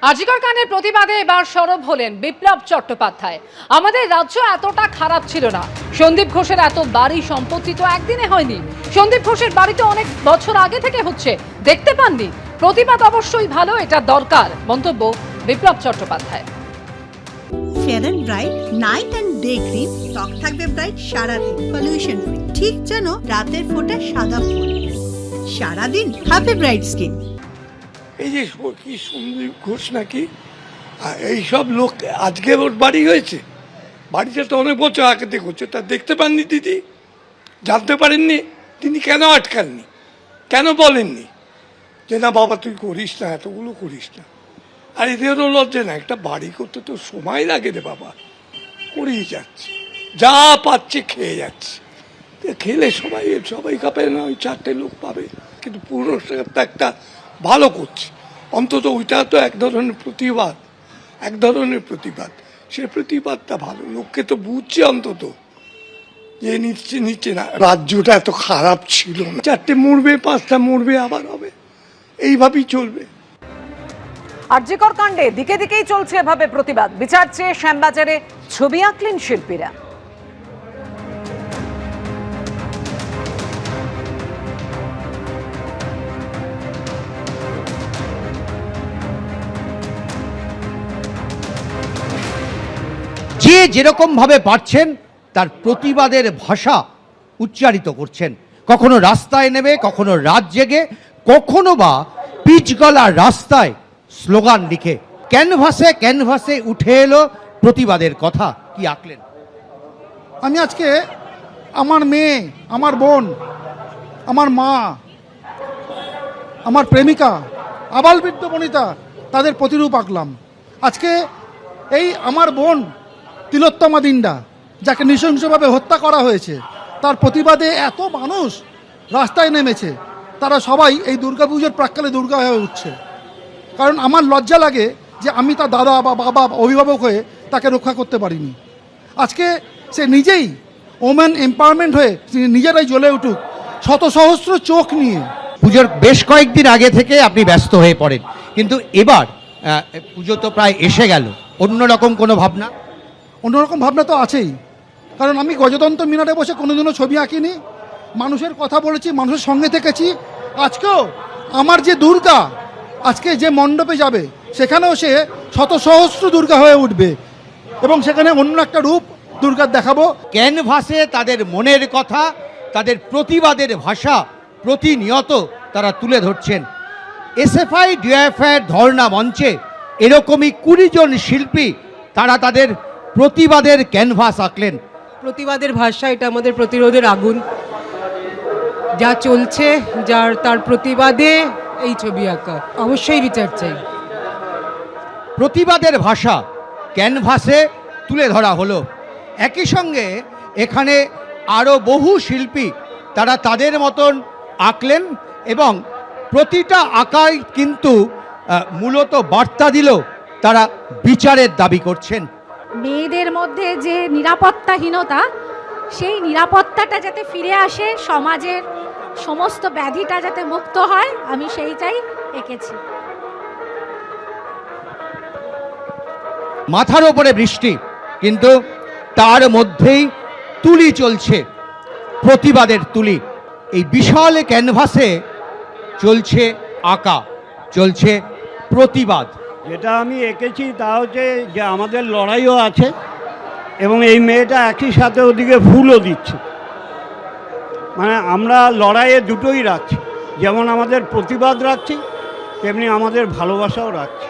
আজিকর কাণ্ডের প্রতিবাদে এবার সরব হলেন বিপ্লব চট্টোপাধ্যায়। আমাদের রাজ্য এতটা খারাপ ছিল না। সন্দীপ ঘোষের এত বাড়ি সম্পত্তি তো একদিনে হয়নি। সন্দীপ ঘোষের বাড়িতে অনেক বছর আগে থেকে হচ্ছে, দেখতে পাননি। প্রতিবাদ অবশ্যই ভালো, এটা দরকার, মন্তব্য Biplab Chattopadhyay. Fair and bright night and day cream ত্বক থাকবে ব্রাইট সারাদিন, পলিউশন ফ্রি, ঠিক যেন রাতের ফোঁটা সাদা ফুল। সারাদিন হ্যাপি ব্রাইট স্কিন। এই যে কি সন্দীপ ঘোষ নাকি এইসব লোক আজকে ওর বাড়ি হয়েছে, বাড়িটা তো অনেক বছর আগে থেকে হচ্ছে, তা দেখতে পাননি দিদি? জানতে পারেননি? তিনি কেন আটকাননি? কেন বলেননি যে না বাবা তুই করিস না, এতগুলো করিস না? আর এদেরও লজ্জা না, একটা বাড়ি করতে তো সময় লাগে রে বাবা, করেই যাচ্ছে, যা পাচ্ছে খেয়ে যাচ্ছে। খেলে সবাই খাবে না, ওই চারটে লোক পাবে, কিন্তু পুরো একটা ভালো করছে। অন্তত ওইটা তো এক ধরনের প্রতিবাদ, সে প্রতিবাদটা ভালো, লোককে তো বুঝছে অন্তত যে নিচ্ছে না। রাজ্যটা এত খারাপ ছিল না, চারটে মরবে, পাঁচটা মরবে, আবার হবে, এইভাবেই চলবে। আজিকর কাণ্ডে দিকে দিকেই চলছে এভাবে প্রতিবাদ। বিচার চেয়ে শ্যামবাজারে ছবি আঁকলেন শিল্পীরা। যে যেরকম ভাবে পারছেন তার প্রতিবাদের ভাষা উচ্চারিত করছেন। কখনো রাস্তায় নেমে, কখনো রাত জেগে, কখনো বা পিচগলা রাস্তায় স্লোগান লিখে। ক্যানভাসে উঠে এলো প্রতিবাদের কথা। কি আঁকলেন? আমি আজকে আমার মেয়ে, আমার বোন, আমার মা, আমার প্রেমিকা, আবালবৃদ্ধ বনিতা, তাদের প্রতিরূপ আঁকলাম। আজকে এই আমার বোন তিলোত্তমা দিন্ডা, যাকে নৃশংসভাবে হত্যা করা হয়েছে, তার প্রতিবাদে এত মানুষ রাস্তায় নেমেছে। তারা সবাই এই দুর্গাপুজোর প্রাক্কালে দুর্গা হয়ে উঠছে। কারণ আমার লজ্জা লাগে যে আমি তার দাদা বা বাবা, অভিভাবক হয়ে তাকে রক্ষা করতে পারিনি। আজকে সে নিজেই ওমেন এম্পাওয়ারমেন্ট হয়ে নিজেরাই জ্বলে উঠুক, শত সহস্র চোখ নিয়ে। পুজোর বেশ কয়েকদিন আগে থেকে আপনি ব্যস্ত হয়ে পড়েন, কিন্তু এবার পুজো তো প্রায় এসে গেল, অন্যরকম কোনো ভাবনা? অন্যরকম ভাবনা তো আছেই, কারণ আমি গজতন্ত্র মিনারে বসে কোনোদিনও ছবি আঁকিনি, মানুষের কথা বলেছি, মানুষের সঙ্গে থেকেছি। আজকেও আমার যে দুর্গা আজকে যে মণ্ডপে যাবে, সেখানেও সে শত সহস্র দুর্গা হয়ে উঠবে এবং সেখানে অন্য একটা রূপ দুর্গার দেখাবো। ক্যানভাসে তাদের মনের কথা, তাদের প্রতিবাদের ভাষা প্রতিনিয়ত তারা তুলে ধরছেন। এসএফআই ডিওএফআইয়ের ধর্ণা মঞ্চে এরকমই 20 জন শিল্পী তারা তাদের প্রতিবাদের ক্যানভাস আঁকলেন। প্রতিবাদের ভাষা, এটা আমাদের প্রতিরোধের আগুন। যা চলছে, তার প্রতিবাদে এই ছবি আঁকা, অবশ্যই বিচার চাই। প্রতিবাদের ভাষা ক্যানভাসে তুলে ধরা হলো। একই সঙ্গে এখানে আরও বহু শিল্পী তারা তাদের মতন আঁকলেন এবং প্রতিটা আঁকাই কিন্তু মূলত বার্তা দিল, তারা বিচারের দাবি করছেন। মেয়েদের মধ্যে যে নিরাপত্তাহীনতা, সেই নিরাপত্তাটা যাতে ফিরে আসে, সমাজের সমস্ত ব্যাধিটা যাতে মুক্ত হয়, আমি সেইটাই এঁকেছি। মাথার ওপরে বৃষ্টি, কিন্তু তার মধ্যেই তুলি চলছে, প্রতিবাদের তুলি। এই বিশাল ক্যানভাসে চলছে আঁকা, চলছে প্রতিবাদ। যেটা আমি এঁকেছি তা হচ্ছে যে আমাদের লড়াইও আছে এবং এই মেয়েটা একই সাথে ওদিকে ফুলও দিচ্ছে। মানে আমরা লড়াইয়ে দুটোই রাখছি, যেমন আমাদের প্রতিবাদ রাখছি, তেমনি আমাদের ভালোবাসাও রাখছি।